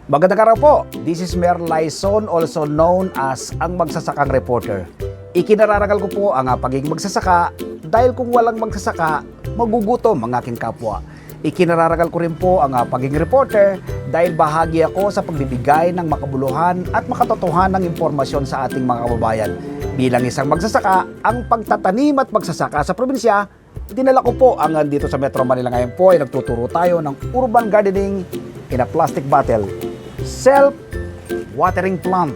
Magandang araw po. This is Mer Laison, also known as ang Magsasakang Reporter. Ikinararangal ko po ang pagiging magsasaka dahil kung walang magsasaka, magugutom ang aking kapwa. Ikinararangal ko rin po ang pagiging reporter dahil bahagi ako sa pagbibigay ng makabuluhan at makatotohanang impormasyon sa ating mga kababayan. Bilang isang magsasaka, ang pagtatanim at magsasaka sa probinsya, dinala ko po ang dito sa Metro Manila. Ngayon po ay nagtuturo tayo ng urban gardening in a plastic bottle. Self-watering plant.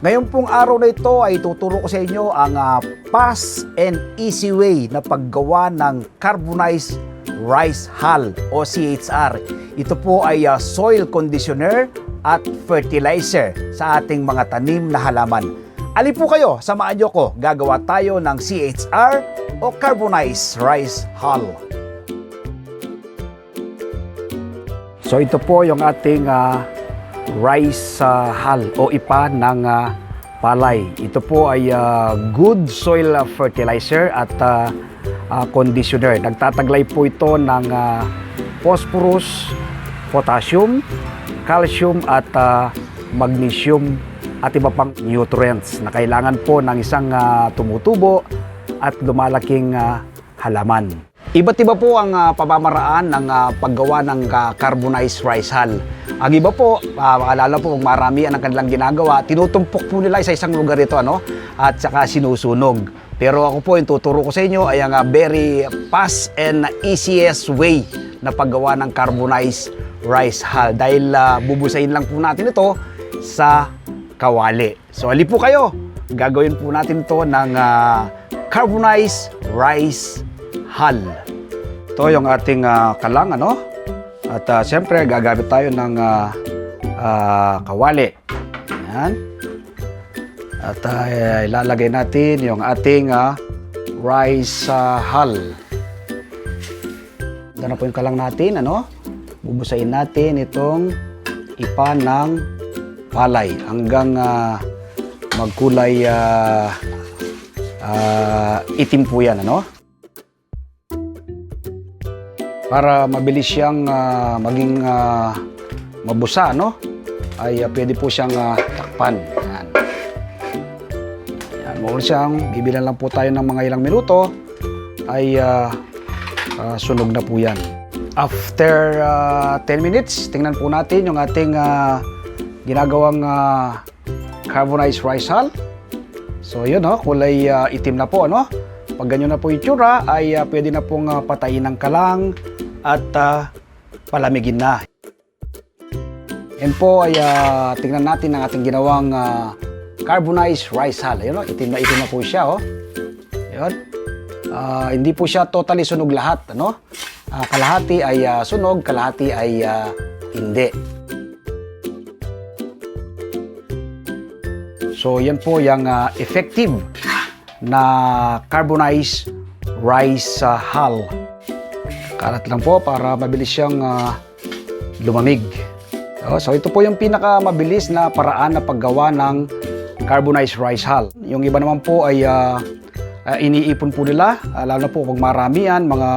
Ngayon pong araw na ito ay tuturo ko sa inyo ang fast and easy way na paggawa ng carbonized rice hull o CHR. Ito po ay soil conditioner at fertilizer sa ating mga tanim na halaman. Alin po kayo, samahan niyo ko, gagawa tayo ng CHR o carbonized rice hull. So ito po yung ating rice hull o ipa ng palay. Ito po ay good soil fertilizer at conditioner. Nagtataglay po ito ng phosphorus, potassium, calcium at magnesium at iba pang nutrients na kailangan po ng isang tumutubo at lumalaking halaman. Iba't iba po ang pamamaraan ng paggawa ng carbonized rice hull. Ang iba po, maalala po kung marami ang kanilang ginagawa, tinutumpok po nila sa isang lugar ito at saka sinusunog. Pero ako po, yung tuturo ko sa inyo ay ang very fast and easiest way na paggawa ng carbonized rice hull dahil bubusayin lang po natin ito sa kawali. So ali po kayo, gagawin po natin ito ng carbonized rice hull. Ito yung ating kalang, At siyempre, gagamit tayo ng kawali. Ayan. At ilalagay natin yung ating rice hull. Ito na po yung kalang natin, Bubusayin natin itong ipa ng palay hanggang magkulay itim po yan, Para mabilis siyang maging mabusa, ay pwede po siyang takpan. Yan. Yan, maulit siyang, bibilan lang po tayo ng mga ilang minuto, ay sunog na po yan. After 10 minutes, tingnan po natin yung ating ginagawang carbonized rice hull. So yun, kulay itim na po, Pag ganyan na po yung tsura, ay pwede na pong patayin ng kalang at palamigin na. Yan po ay tingnan natin ang ating ginawang carbonized rice hull. Ayun, itim na po siya. Ayun. Hindi po siya totally sunog lahat. Kalahati ay sunog, kalahati ay hindi. So yan po yung effective na carbonized rice hull. Kalat lang po para mabilis siyang lumamig. So ito po yung pinakamabilis na paraan na paggawa ng carbonized rice hull. Yung iba naman po ay iniipon po nila, lalo na po kung marami yan, mga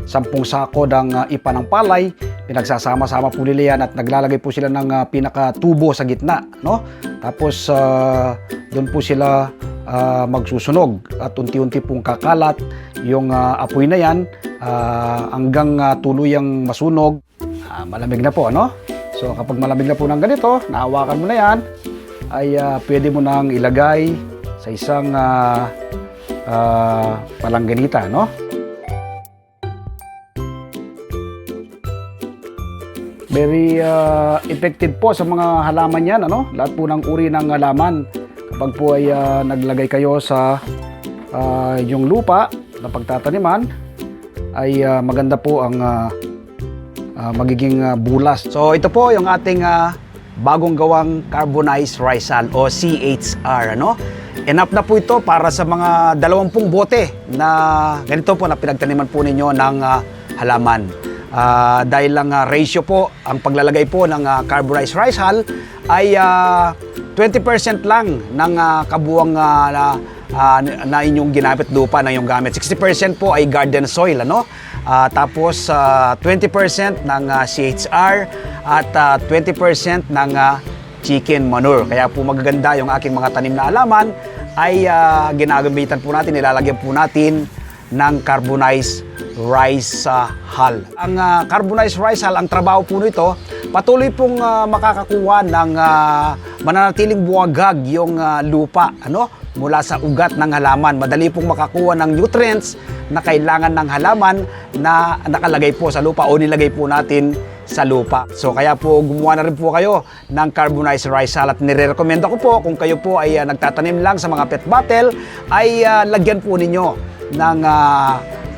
10 sako ng ipa ng palay, pinagsasama-sama po nila yan at naglalagay po sila ng pinakatubo sa gitna. Tapos doon po sila magsusunog at unti-unti pong kakalat yung apoy na yan hanggang tuluyang masunog. Malamig na po, So kapag malamig na po ng ganito, nahawakan mo na yan, ay pwede mo nang ilagay sa isang palangganita, Very effective po sa mga halaman yan, Lahat po ng uri ng halaman. Kapag po ay naglagay kayo sa yung lupa na pagtataniman, ay maganda po ang magiging bulas. So ito po yung ating bagong gawang carbonized rice hull o CHR, Enough na po ito para sa mga 20 bote na ganito po na pinagtaniman po ninyo ng halaman. Dahil lang ratio po, ang paglalagay po ng carbonized rice hull ay 20% lang ng kabuang na inyong ginamit lupa na inyong gamit. 60% po ay garden soil, ano? Tapos 20% ng CHR at 20% ng chicken manure. Kaya po magaganda yung aking mga tanim na halaman ay ginagamitan po natin, nilalagyan po natin ng carbonized rice hull. Ang carbonized rice hull, ang trabaho po nito, patuloy pong makakakuha ng mananatiling buwagag yung lupa, ano? Mula sa ugat ng halaman. Madali pong makakuha ng nutrients na kailangan ng halaman na nakalagay po sa lupa o nilagay po natin sa lupa. So kaya po gumawa na rin po kayo ng carbonized rice hull at nire-recommenda ko po kung kayo po ay nagtatanim lang sa mga pet bottle ay lagyan po ninyo ng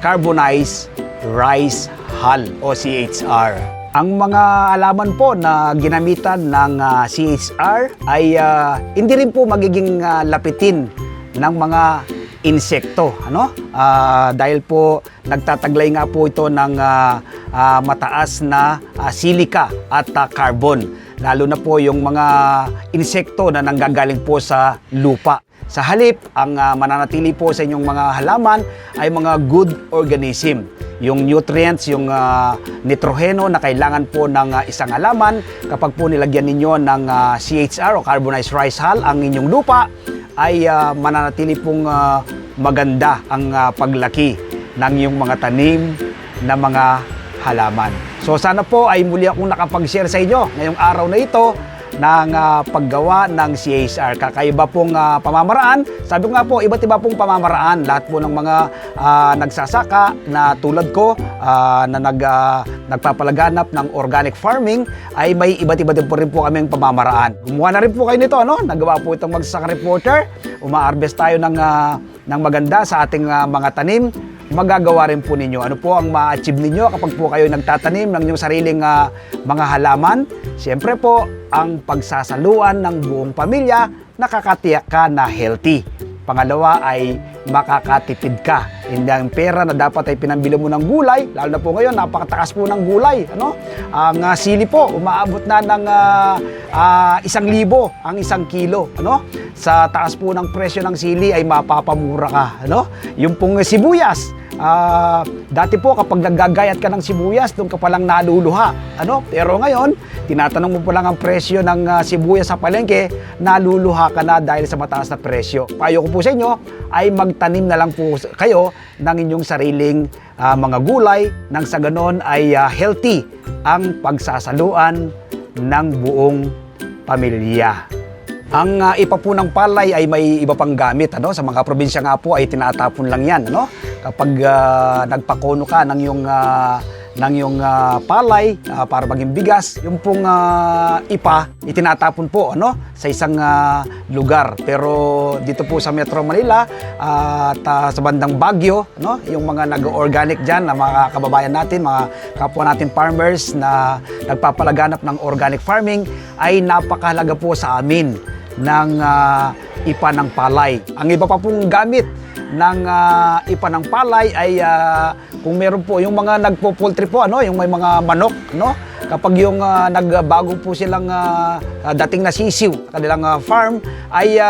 carbonized rice hull o CHR. Ang mga halaman po na ginamitan ng CHR ay hindi rin po magiging lapitin ng mga insekto, ano? Dahil po nagtataglay nga po ito ng mataas na silica at carbon, lalo na po yung mga insekto na nanggagaling po sa lupa. Sa halip, ang mananatili po sa inyong mga halaman ay mga good organism. Yung nutrients, yung nitroheno na kailangan po ng isang halaman, kapag po nilagyan ninyo ng CHR o carbonized rice hull ang inyong lupa, ay mananatili pong maganda ang paglaki ng iyong mga tanim na mga halaman. So sana po ay muli akong nakapag-share sa inyo ngayong araw na ito ng paggawa ng CHR. Kakaiba pong pamamaraan. Sabi ko nga po, iba't iba pong pamamaraan. Lahat po ng mga nagsasaka na tulad ko na nagpapalaganap ng organic farming ay may iba't iba din po rin po kaming pamamaraan. Gumawa na rin po kayo nito, ano? Nagawa po itong Magsasaka Reporter. Uma-harvest tayo ng maganda sa ating mga tanim. Magagawa rin po ninyo. Ano po ang ma-achieve ninyo kapag po kayo nagtatanim ng inyong sariling mga halaman? Siyempre po, ang pagsasaluan ng buong pamilya, nakakatiyak ka na healthy. Pangalawa ay makakatipid ka. Hindi ang pera na dapat ay pinambili mo ng gulay, lalo na po ngayon, napakataas po ng gulay. Ano? Ang sili po, umaabot na ng 1,000 ang 1 kilo. Ano? Sa taas po ng presyo ng sili ay mapapamura ka. Ano? Yung pong sibuyas, dati po kapag naggagayat ka ng sibuyas, doon ka palang naluluha. Ano? Pero ngayon, tinatanong mo po lang ang presyo ng sibuyas sa palengke, naluluha ka na dahil sa mataas na presyo. Payo ko po sa inyo ay magtanim na lang po kayo ng inyong sariling mga gulay nang sa ganon ay healthy ang pagsasaluan ng buong pamilya. Ang ipa po ng palay ay may iba pang gamit, ano? Sa mga probinsya nga po ay tinatapon lang yan, ano? Kapag nagpakono ka ng yung palay para maging bigas, yung pong ipa itinatapon po, ano? Sa isang lugar. Pero dito po sa Metro Manila at sa bandang Baguio, ano? Yung mga nag-organic dyan na mga kababayan natin, mga kapwa natin farmers na nagpapalaganap ng organic farming ay napakahalaga po sa amin ng ipa ng palay. Ang iba pa pong gamit ng ipa ng palay ay kung meron po yung mga nagpo-poultry po, ano, yung may mga manok, no? Kapag yung nagbago po silang dating na sisiw sa kanilang farm ay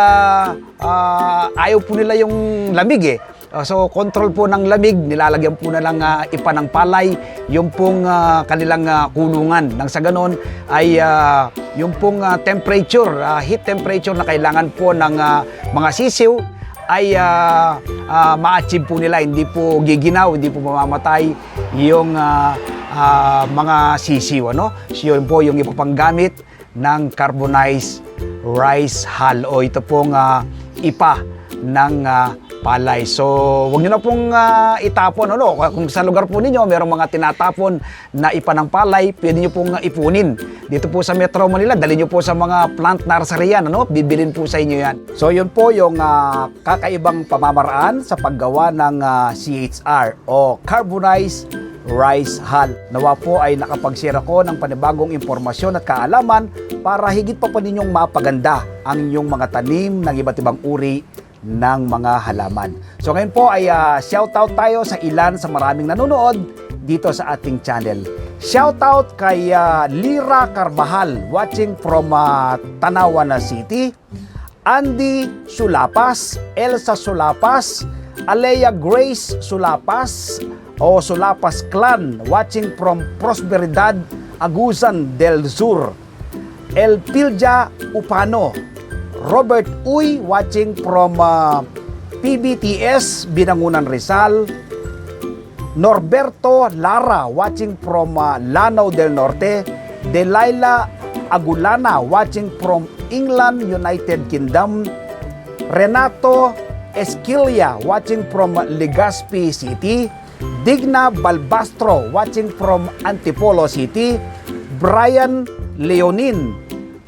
ayaw po nila yung lamig eh. So control po ng lamig, nilalagyan po na lang ipa ng palay yung pong kanilang kulungan. Nang sa ganon ay yung pong temperature, heat temperature na kailangan po ng mga sisiw ay ma-achieve po nila, hindi po giginaw, hindi po mamamatay yung mga sisiw, ano? So yun po yung ipapanggamit ng carbonized rice hull o ito pong ipa ng palay. So, huwag nyo na pong itapon. Ano? Kung sa lugar po ninyo, mayroong mga tinatapon na ipa ng palay, pwede nyo pong ipunin. Dito po sa Metro Manila, dali nyo po sa mga plant nursery yan. Ano? Bibilin po sa inyo yan. So, yun po yung kakaibang pamamaraan sa paggawa ng CHR o Carbonized Rice Hull. Nawa po ay nakapag-share ako ng panibagong impormasyon at kaalaman para higit pa ninyong mapaganda ang inyong mga tanim ng iba't ibang uri ng mga halaman. So ngayon po ay shoutout tayo sa ilan sa maraming nanonood dito sa ating channel. Shoutout kay Lira Carbajal watching from Tanawan City, Andy Sulapas, Elsa Sulapas, Alea Grace Sulapas o Sulapas Clan watching from Prosperidad, Agusan del Sur, Elpilja Upano, Robert Uy watching from PBTS Binangunan Rizal, Norberto Lara watching from Lanao del Norte, Delilah Agulana watching from England, United Kingdom, Renato Esquilia watching from Legazpi City, Digna Balbastro watching from Antipolo City, Brian Leonin,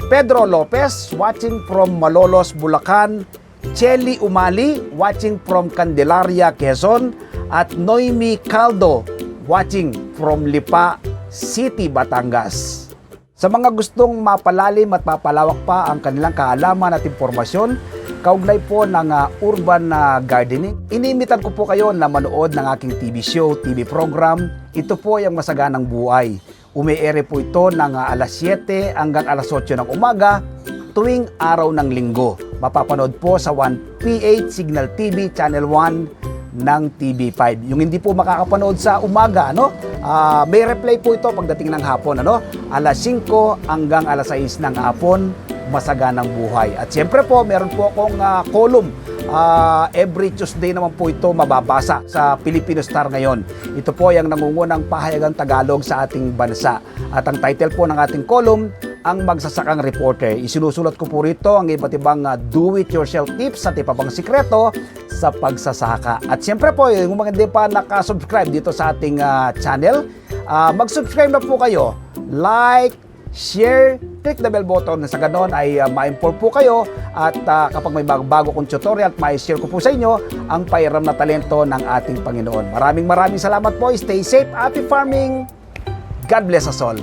Pedro Lopez watching from Malolos, Bulacan, Chelly Umali watching from Candelaria, Quezon, at Noemi Caldo watching from Lipa City, Batangas. Sa mga gustong mapalalim at mapalawak pa ang kanilang kaalaman at impormasyon, kaugnay po ng urban gardening, inimbitan ko po kayo na manood ng aking TV show, TV program. Ito po yung Masaganang Buhay. Umiere po ito ng alas 7 hanggang alas 8 ng umaga tuwing araw ng linggo. Mapapanood po sa 1PH Signal TV Channel 1 ng TV5. Yung hindi po makakapanood sa umaga, may replay po ito pagdating ng hapon, alas 5 hanggang alas 6 ng hapon, Masaganang Buhay. At siyempre po, meron po akong column. Every Tuesday naman po ito mababasa sa Filipino Star ngayon. Ito po yung nangungunang pahayagang Tagalog sa ating bansa. At ang title po ng ating column, Ang Magsasakang Reporter. Isinusulat ko po rito ang iba't ibang do-it-yourself tips at iba pang sikreto sa pagsasaka. At siyempre po, yung mga hindi pa nakasubscribe dito sa ating channel, mag-subscribe na po kayo. Like, share, click the bell button. Sa ganon ay ma-inform po kayo at kapag may bago kong tutorial, ma-share ko po sa inyo ang pairam na talento ng ating Panginoon. Maraming salamat po. Stay safe, happy farming. God bless us all.